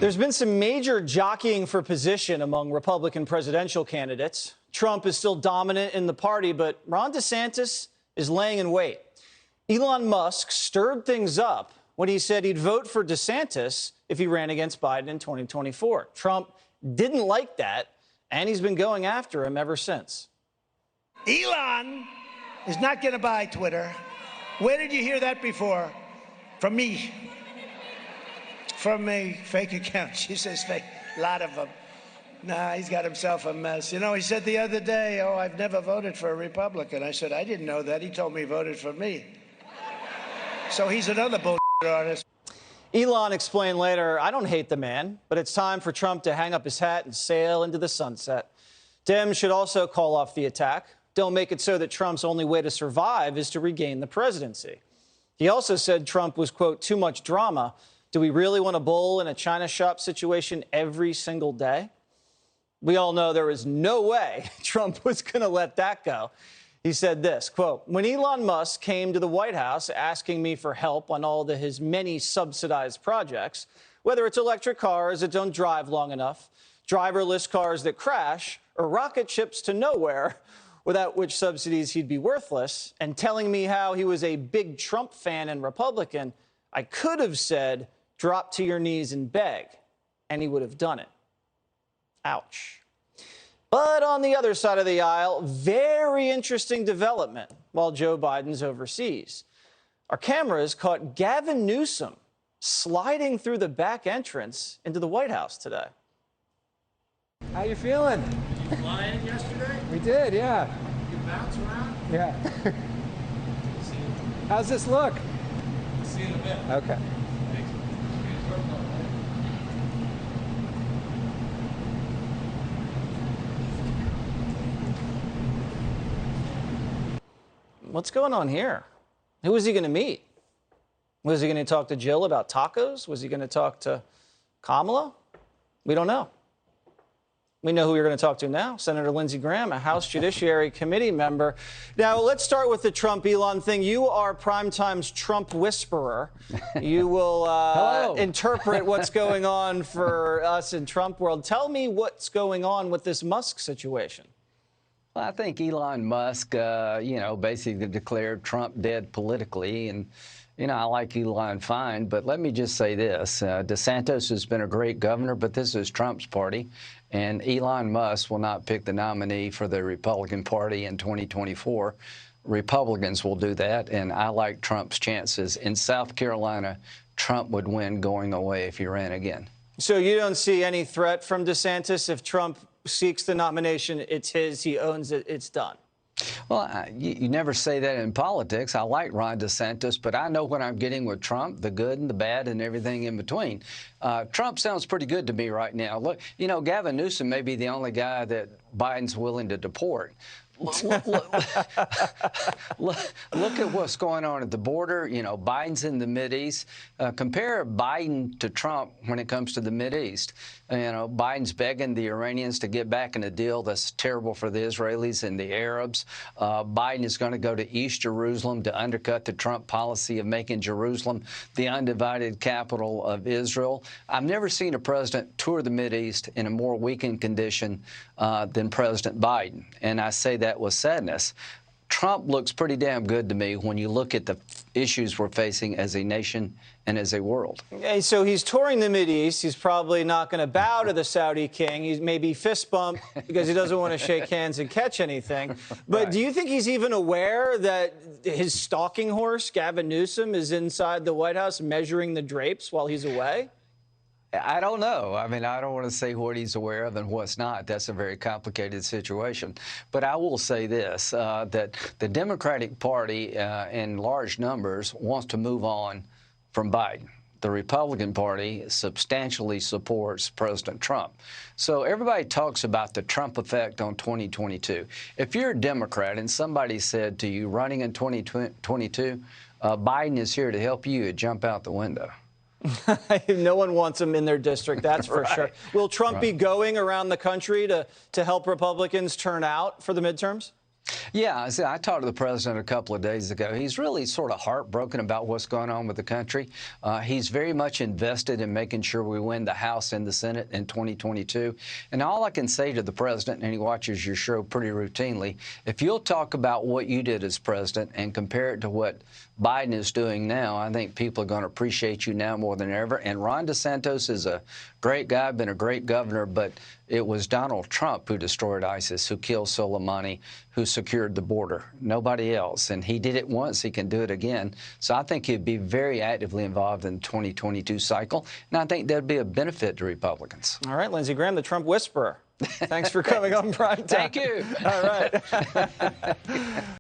There's been some major jockeying for position among Republican presidential candidates. Trump is still dominant in the party, but Ron DeSantis is laying in wait. Elon Musk stirred things up when he said he'd vote for DeSantis if he ran against Biden in 2024. Trump didn't like that, and he's been going after him ever since. Elon is not going to buy Twitter. Where did you hear that before? From me. From a fake account. She says fake. A lot of them. Nah, he's got himself a mess. You know, he said the other day, oh, I've never voted for a Republican. I said, I didn't know that. He told me he voted for me. So he's another bullshit artist. Elon explained later, I don't hate the man, but it's time for Trump to hang up his hat and sail into the sunset. Dems should also call off the attack. Don't make it so that Trump's only way to survive is to regain the presidency. He also said Trump was, quote, too much drama. Do we really want a bull in a China shop situation every single day? We all know there is no way Trump was going to let that go. He said this, quote, when Elon Musk came to the White House asking me for help on all his many subsidized projects, whether it's electric cars that don't drive long enough, driverless cars that crash, or rocket ships to nowhere, without which subsidies he'd be worthless, and telling me how he was a big Trump fan and Republican, I could have said, drop to your knees and beg, and he would have done it. Ouch. But on the other side of the aisle, very interesting development while Joe Biden's overseas. Our cameras caught Gavin Newsom sliding through the back entrance into the White House today. How you feeling? Did you fly in yesterday? We did, yeah. You bounce around? Yeah. How's this look? See you in a bit. Okay. What's going on here? Who was he going to meet? Was he going to talk to Jill about tacos? Was he going to talk to Kamala? We don't know. We know who you're going to talk to now, Senator Lindsey Graham, a House Judiciary Committee member. Now, let's start with the Trump-Elon thing. You are Primetime's Trump whisperer. You will interpret what's going on for us in Trump world. Tell me what's going on with this Musk situation. Well, I think Elon Musk, basically declared Trump dead politically. And, I like Elon fine, but let me just say this. DeSantis has been a great governor, but this is Trump's party. And Elon Musk will not pick the nominee for the Republican Party in 2024. Republicans will do that, and I like Trump's chances. In South Carolina, Trump would win going away if he ran again. So you don't see any threat from DeSantis if Trump seeks the nomination, it's his, he owns it, it's done? Well, you never say that in politics. I like Ron DeSantis, but I know what I'm getting with Trump, the good and the bad and everything in between. Trump sounds pretty good to me right now. Look, Gavin Newsom may be the only guy that Biden's willing to deport. Look at what's going on at the border. Biden's in the Mideast. Compare Biden to Trump when it comes to the Mideast. Biden's begging the Iranians to get back in a deal that's terrible for the Israelis and the Arabs. Biden is going to go to East Jerusalem to undercut the Trump policy of making Jerusalem the undivided capital of Israel. I've never seen a president tour the Mideast in a more weakened condition than President Biden, and I say that with sadness. Trump looks pretty damn good to me when you look at the issues we're facing as a nation and as a world. Okay, so he's touring the Mideast. He's probably not going to bow to the Saudi king. He's maybe fist bump because he doesn't want to shake hands and catch anything. But right. Do you think he's even aware that his stalking horse, Gavin Newsom, is inside the White House measuring the drapes while he's away? I don't know. I mean, I don't want to say what he's aware of and what's not. That's a very complicated situation. But I will say this, that the Democratic Party in large numbers wants to move on from Biden. The Republican Party substantially supports President Trump. So everybody talks about the Trump effect on 2022. If you're a Democrat and somebody said to you running in 2022, Biden is here to help you, you'd jump out the window. No one wants him in their district, that's for sure. Will Trump be going around the country to help Republicans turn out for the midterms? Yeah, see, I talked to the president a couple of days ago. He's really sort of heartbroken about what's going on with the country. He's very much invested in making sure we win the House and the Senate in 2022. And all I can say to the president, and he watches your show pretty routinely, if you'll talk about what you did as president and compare it to what Biden is doing now, I think people are going to appreciate you now more than ever. And Ron DeSantis is a great guy, been a great governor, but it was Donald Trump who destroyed ISIS, who killed Soleimani, who secured the border. Nobody else. And he did it once. He can do it again. So I think he'd be very actively involved in the 2022 cycle. And I think that'd be a benefit to Republicans. All right, Lindsey Graham, the Trump whisperer. Thanks for coming on Primetime. Thank you. All right.